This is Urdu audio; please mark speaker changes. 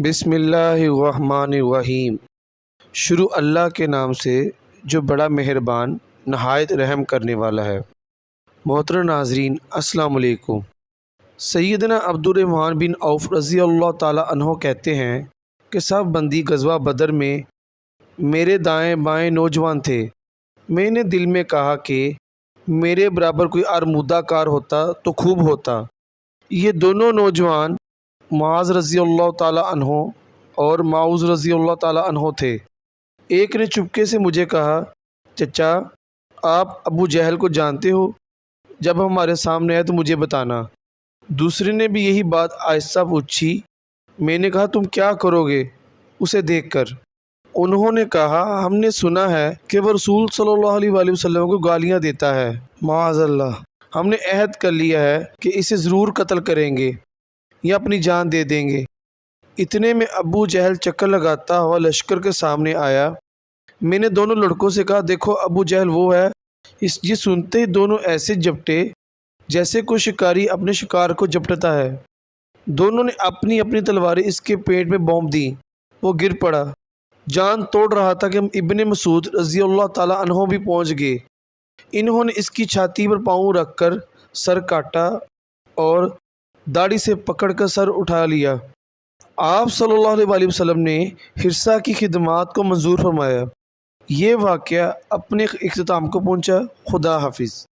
Speaker 1: بسم اللہ الرحمن الرحیم۔ شروع اللہ کے نام سے جو بڑا مہربان نہایت رحم کرنے والا ہے۔ محترم ناظرین، السلام علیکم۔ سیدنا عبد الرحمن بن عوف رضی اللہ تعالی عنہ کہتے ہیں کہ صف بندی غزوہ بدر میں میرے دائیں بائیں نوجوان تھے۔ میں نے دل میں کہا کہ میرے برابر کوئی آرمودہ کار ہوتا تو خوب ہوتا۔ یہ دونوں نوجوان معاذ رضی اللہ تعالیٰ عنہ اور معوذ رضی اللہ تعالیٰ عنہ تھے۔ ایک نے چپکے سے مجھے کہا، چچا آپ ابو جہل کو جانتے ہو؟ جب ہمارے سامنے آئے تو مجھے بتانا۔ دوسرے نے بھی یہی بات آہستہ پوچھی۔ میں نے کہا، تم کیا کرو گے اسے دیکھ کر؟ انہوں نے کہا، ہم نے سنا ہے کہ وہ رسول صلی اللہ علیہ وآلہ وسلم کو گالیاں دیتا ہے، معاذ اللہ۔ ہم نے عہد کر لیا ہے کہ اسے ضرور قتل کریں گے یا اپنی جان دے دیں گے۔ اتنے میں ابو جہل چکر لگاتا ہوا لشکر کے سامنے آیا۔ میں نے دونوں لڑکوں سے کہا، دیکھو ابو جہل وہ ہے۔ یہ سنتے ہی دونوں ایسے جھپٹے جیسے کوئی شکاری اپنے شکار کو جھپٹتا ہے۔ دونوں نے اپنی اپنی تلواریں اس کے پیٹ میں بھونپ دیں۔ وہ گر پڑا، جان توڑ رہا تھا کہ ابن مسعود رضی اللہ تعالیٰ عنہ بھی پہنچ گئے۔ انہوں نے اس کی چھاتی پر پاؤں رکھ کر سر کاٹا اور داڑھی سے پکڑ کر سر اٹھا لیا۔ آپ صلی اللہ علیہ وآلہ وسلم نے حرصہ کی خدمات کو منظور فرمایا۔ یہ واقعہ اپنے اختتام کو پہنچا۔ خدا حافظ۔